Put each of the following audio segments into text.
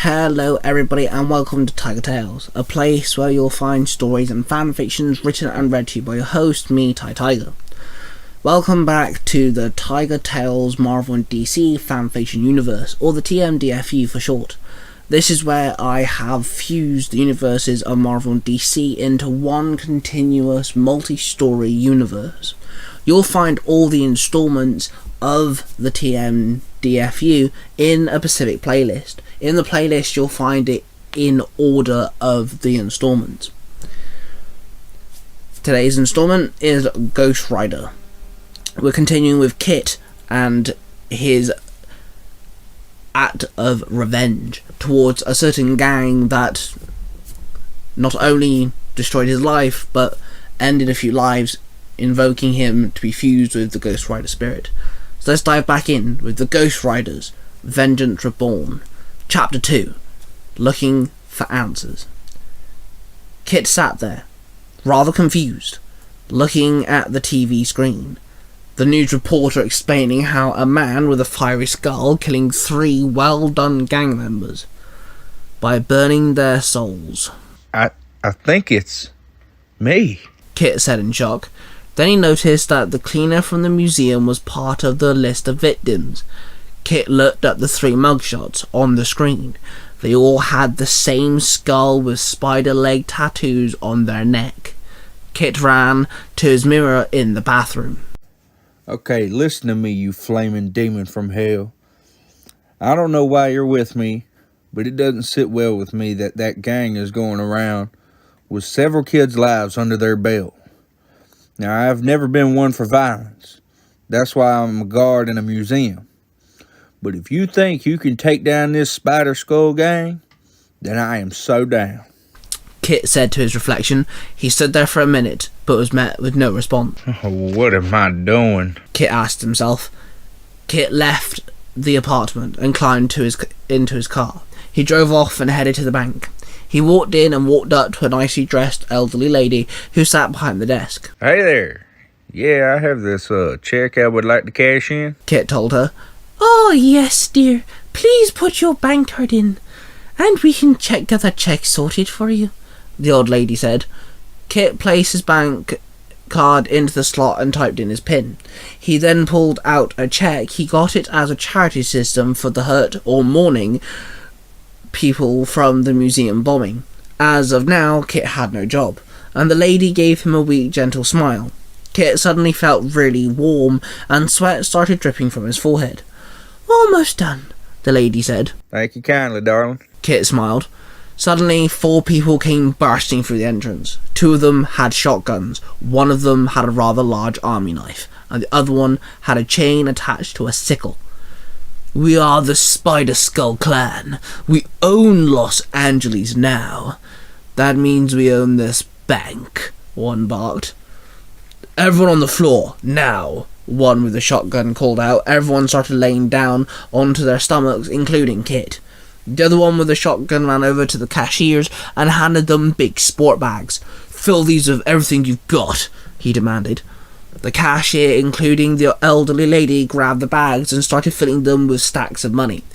Hello everybody and welcome to Tiger Tales, a place where you'll find stories and fanfictions written and read to you by your host, me, Tai Tiger. Welcome back to the Tiger Tales Marvel and DC fanfiction universe, or the TMDFU for short. This is where I have fused the universes of Marvel and DC into one continuous multi-story universe. You'll find all the installments of the TMDFU in a specific playlist. In the playlist you'll find it in order of the installments. Today's installment is Ghost Rider. We're continuing with Kit and his act of revenge towards a certain gang that not only destroyed his life but ended a few lives, invoking him to be fused with the Ghost Rider spirit. So let's dive back in with the Ghost Riders, Vengeance Reborn. Chapter 2, Looking for Answers. Kit sat there, rather confused, looking at the TV screen. The news reporter explaining how a man with a fiery skull killing 3 well-done gang members by burning their souls. I think it's me, Kit said in shock. Then he noticed that the cleaner from the museum was part of the list of victims. Kit looked at the 3 mugshots on the screen. They all had the same skull with spider leg tattoos on their neck. Kit ran to his mirror in the bathroom. Okay, listen to me, you flaming demon from hell. I don't know why you're with me, but it doesn't sit well with me that gang is going around with several kids' lives under their belt. Now, I've never been one for violence. That's why I'm a guard in a museum. But if you think you can take down this Spider Skull gang, then I am so down, Kit said to his reflection. He stood there for a minute, but was met with no response. What am I doing? Kit asked himself. Kit left the apartment and climbed into his car. He drove off and headed to the bank. He walked in and walked up to a nicely dressed elderly lady who sat behind the desk. Hey there. Yeah, I have this check I would like to cash in, Kit told her. Oh, yes, dear. Please put your bank card in, and we can get that check sorted for you, the old lady said. Kit placed his bank card into the slot and typed in his PIN. He then pulled out a check. He got it as a charity system for the hurt or mourning people from the museum bombing. As of now, Kit had no job, and the lady gave him a weak, gentle smile. Kit suddenly felt really warm, and sweat started dripping from his forehead. Almost done, the lady said. Thank you kindly, darling. Kit smiled. Suddenly, 4 people came bursting through the entrance. 2 of them had shotguns, 1 of them had a rather large army knife, and the other one had a chain attached to a sickle. We are the Spider Skull Clan. We own Los Angeles now. That means we own this bank, one barked. Everyone on the floor, now, one with a shotgun called out. Everyone started laying down onto their stomachs, including Kit. The other one with a shotgun ran over to the cashiers and handed them big sport bags. Fill these with everything you've got, he demanded. The cashier, including the elderly lady, grabbed the bags and started filling them with stacks of money.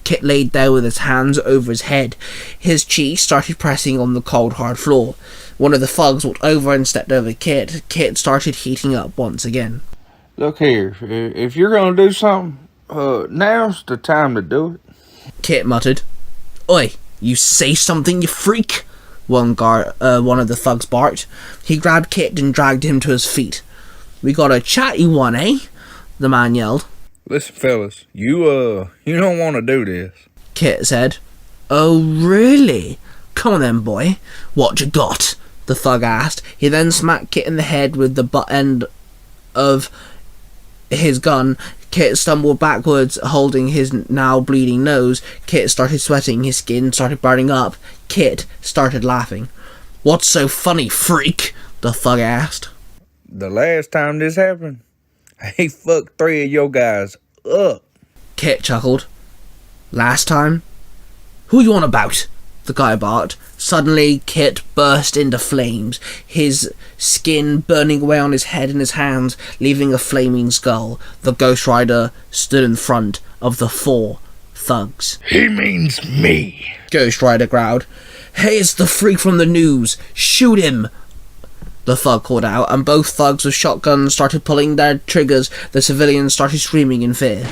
Kit laid there with his hands over his head. His cheeks started pressing on the cold, hard floor. One of the thugs walked over and stepped over Kit. Kit started heating up once again. Look here, if you're going to do something, now's the time to do it, Kit muttered. Oi, you say something, you freak, one of the thugs barked. He grabbed Kit and dragged him to his feet. We got a chatty one, eh? The man yelled. Listen, fellas, you don't want to do this, Kit said. Oh, really? Come on then, boy. What you got? The thug asked. He then smacked Kit in the head with the butt end of his gun. Kit stumbled backwards, holding his now bleeding nose. Kit started sweating. His skin started burning up. Kit started laughing. What's so funny, freak? The thug asked. The last time this happened, he fucked 3 of your guys up, Kit chuckled. Last time? Who you on about? The guy barked. Suddenly, Kit burst into flames, his skin burning away on his head and his hands, leaving a flaming skull. The Ghost Rider stood in front of the 4 thugs. He means me, Ghost Rider growled. Hey, it's the freak from the news. Shoot him, the thug called out, and both thugs with shotguns started pulling their triggers. The civilians started screaming in fear.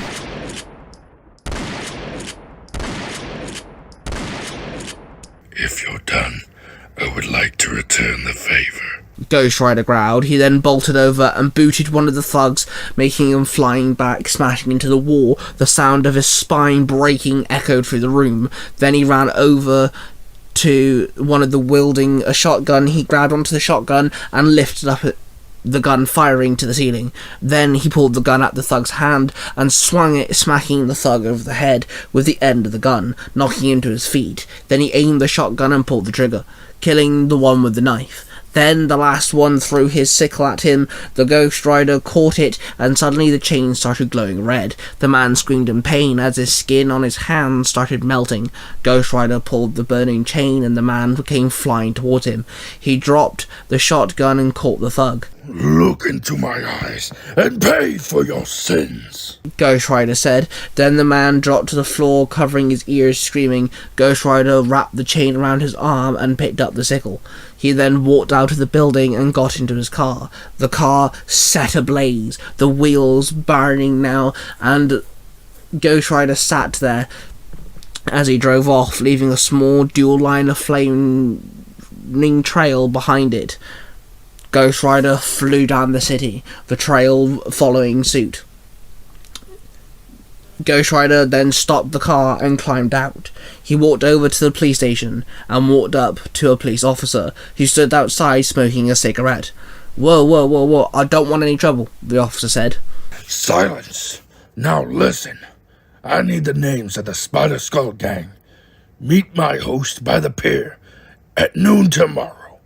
if you're done, I would like to return the favor. Ghost Rider growled. He then bolted over and booted one of the thugs, making him flying back, smashing into the wall. The sound of his spine breaking echoed through the room. Then he ran over to one of the wielding a shotgun. He grabbed onto the shotgun and lifted up the gun, firing to the ceiling. Then he pulled the gun out the thug's hand and swung it, smacking the thug over the head with the end of the gun, knocking him to his feet. Then he aimed the shotgun and pulled the trigger, killing the one with the knife. Then the last one threw his sickle at him. The Ghost Rider caught it, and suddenly the chain started glowing red. The man screamed in pain as his skin on his hands started melting. Ghost Rider pulled the burning chain, and the man came flying towards him. He dropped the shotgun and caught the thug. Look into my eyes and pay for your sins, Ghost Rider said. Then the man dropped to the floor, covering his ears, screaming. Ghost Rider wrapped the chain around his arm and picked up the sickle. He then walked out of the building and got into his car. The car set ablaze, the wheels burning now, and Ghost Rider sat there as he drove off, leaving a small dual line of flaming trail behind it. Ghost Rider flew down the city, the trail following suit. Ghost Rider then stopped the car and climbed out. He walked over to the police station and walked up to a police officer who stood outside smoking a cigarette. Whoa, I don't want any trouble, the officer said. Silence. Now listen. I need the names of the Spider Skull Gang. Meet my host by the pier at noon tomorrow.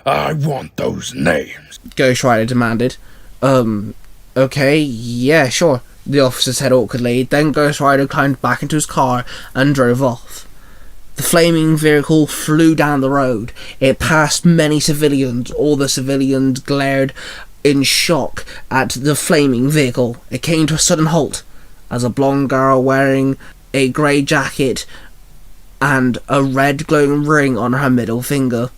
I want those names, Ghost Rider demanded. Okay, yeah, sure, the officer said awkwardly. Then Ghost Rider climbed back into his car and drove off. The flaming vehicle flew down the road. It passed many civilians. All the civilians glared in shock at the flaming vehicle. It came to a sudden halt as a blonde girl wearing a grey jacket and a red glowing ring on her middle finger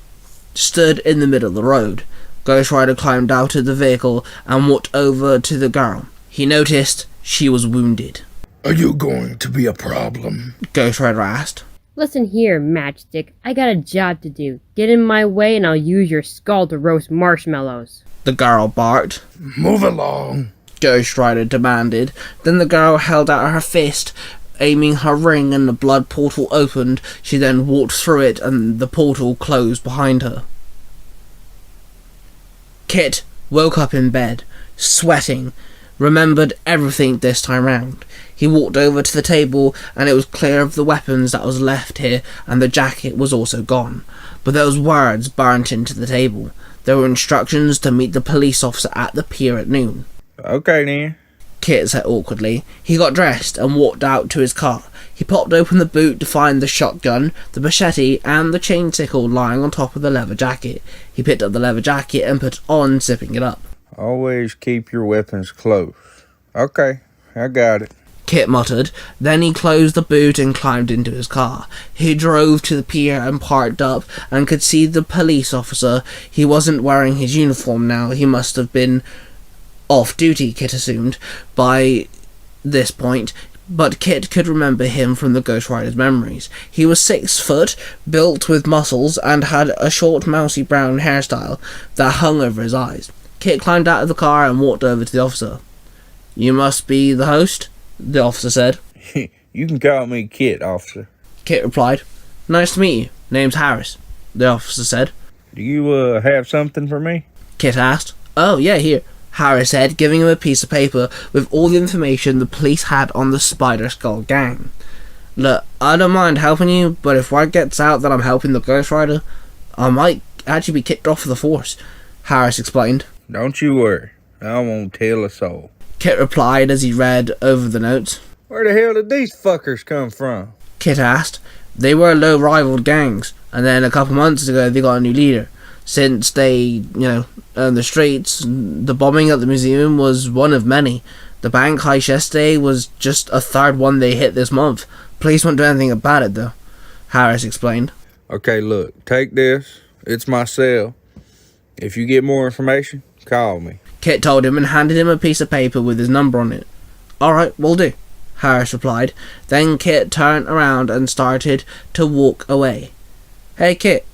stood in the middle of the road. Ghost Rider climbed out of the vehicle and walked over to the girl. He noticed she was wounded. Are you going to be a problem? Ghost Rider asked. Listen here, Matchstick. I got a job to do. Get in my way and I'll use your skull to roast marshmallows. The girl barked. Move along, Ghost Rider demanded. Then the girl held out her fist, aiming her ring, and the blood portal opened. She then walked through it and the portal closed behind her. Kit woke up in bed, sweating, remembered everything this time round. He walked over to the table and it was clear of the weapons that was left here, and the jacket was also gone. But there was words burnt into the table. There were instructions to meet the police officer at the pier at noon. Okay, then. Kit said awkwardly. He got dressed and walked out to his car. He popped open the boot to find the shotgun, the machete, and the chain sickle lying on top of the leather jacket. He picked up the leather jacket and put it on, zipping it up. Always keep your weapons close. Okay, I got it. Kit muttered. Then he closed the boot and climbed into his car. He drove to the pier and parked up and could see the police officer. He wasn't wearing his uniform now. He must have been off duty, Kit assumed, by this point, but Kit could remember him from the Ghost Rider's memories. He was 6 foot, built with muscles, and had a short mousy brown hairstyle that hung over his eyes. Kit climbed out of the car and walked over to the officer. You must be the host, the officer said. You can call me Kit, officer. Kit replied. Nice to meet you. Name's Harris, the officer said. Do you have something for me? Kit asked. Oh, yeah, here, Harris said, giving him a piece of paper with all the information the police had on the Spider Skull Gang. Look, I don't mind helping you, but if word gets out that I'm helping the Ghost Rider, I might actually be kicked off of the force, Harris explained. Don't you worry. I won't tell a soul. Kit replied as he read over the notes. Where the hell did these fuckers come from? Kit asked. They were low-rivaled gangs, and then a couple months ago they got a new leader. Since they, owned the streets, the bombing at the museum was one of many. The bank heist yesterday was just a third one they hit this month. Police won't do anything about it, though, Harris explained. Okay, look, take this. It's my cell. If you get more information, call me. Kit told him and handed him a piece of paper with his number on it. Alright, will do, Harris replied. Then Kit turned around and started to walk away. Hey, Kit,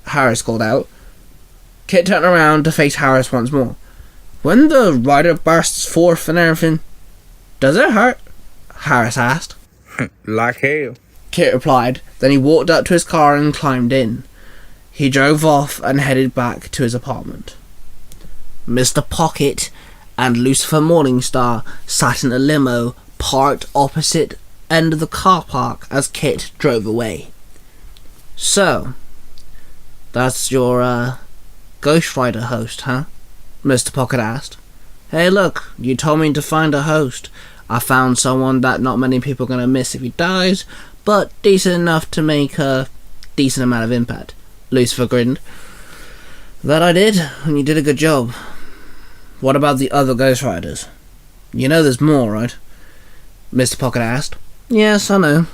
Harris called out. Kit turned around to face Harris once more. When the rider bursts forth and everything, does it hurt? Harris asked. Like hell. Kit replied. Then he walked up to his car and climbed in. He drove off and headed back to his apartment. Mr. Pocket and Lucifer Morningstar sat in a limo parked opposite end of the car park as Kit drove away. So, that's your, Ghost Rider host, huh? Mr. Pocket asked. Hey look, you told me to find a host. I found someone that not many people are gonna miss if he dies, but decent enough to make a decent amount of impact. Lucifer grinned. That I did, and you did a good job. What about the other Ghost Riders? You know there's more, right? Mr. Pocket asked. Yes, I know.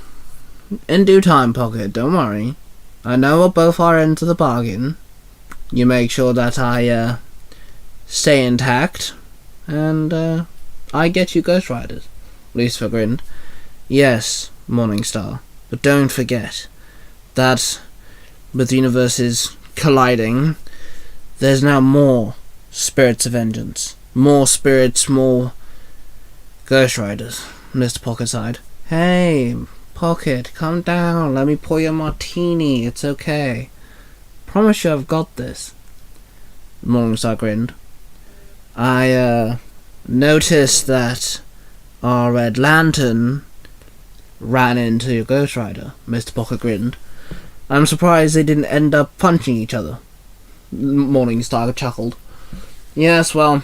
In due time, Pocket, don't worry. I know what both are into the bargain. You make sure that I, stay intact, and, I get you Ghost Riders. Lucifer grinned. Yes, Morningstar, but don't forget that with the universes colliding, there's now more spirits of vengeance. More spirits, more Ghost Riders. Mr. Pocket sighed. Hey, Pocket, calm down. Let me pour you a martini. It's okay. Promise you I've got this. Morningstar grinned. I, noticed that our Red Lantern ran into your Ghost Rider. Mr. Pocket grinned. I'm surprised they didn't end up punching each other. Morningstar chuckled. Yes, well,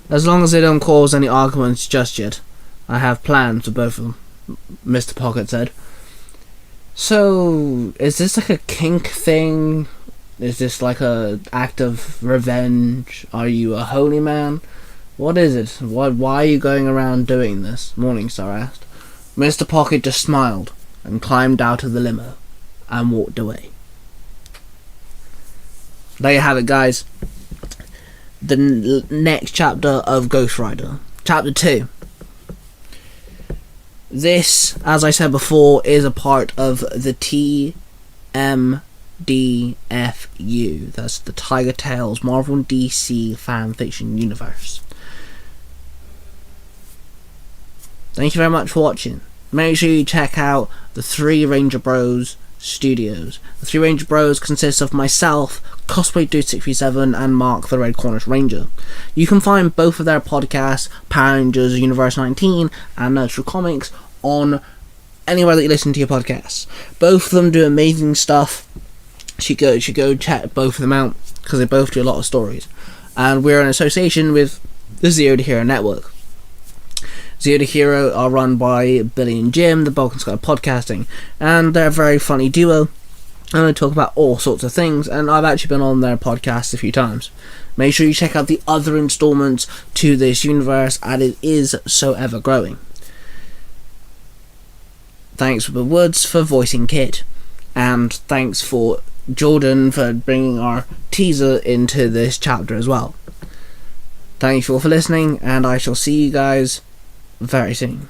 as long as they don't cause any arguments just yet, I have plans for both of them, Mr. Pocket said. So, is this like a kink thing? Is this like a act of revenge? Are you a holy man? What is it? Why are you going around doing this? Morningstar asked. Mr. Pocket just smiled and climbed out of the limo and walked away. There you have it, guys. The next chapter of Ghost Rider. Chapter 2. This, as I said before, is a part of the TMDFU. That's the Tiger Tales Marvel and DC fanfiction universe. Thank you very much for watching. Make sure you check out the Three Ranger Bros Studios. The Three Ranger Bros consists of myself, Cosplay Dude 637, and Mark the Red Cornish Ranger. You can find both of their podcasts, Power Rangers Universe 19 and Naruto Comics, on anywhere that you listen to your podcasts. Both of them do amazing stuff. You should go check both of them out because they both do a lot of stories. And we're in association with the Zero to Hero Network. Zero to Hero are run by Billy and Jim, the Balkan Sky Podcasting, and they're a very funny duo, and they talk about all sorts of things, and I've actually been on their podcast a few times. Make sure you check out the other installments to this universe, and it is so ever growing. Thanks for Woods for voicing Kit, and thanks for Jordan for bringing our teaser into this chapter as well. Thank you all for listening, and I shall see you guys very soon.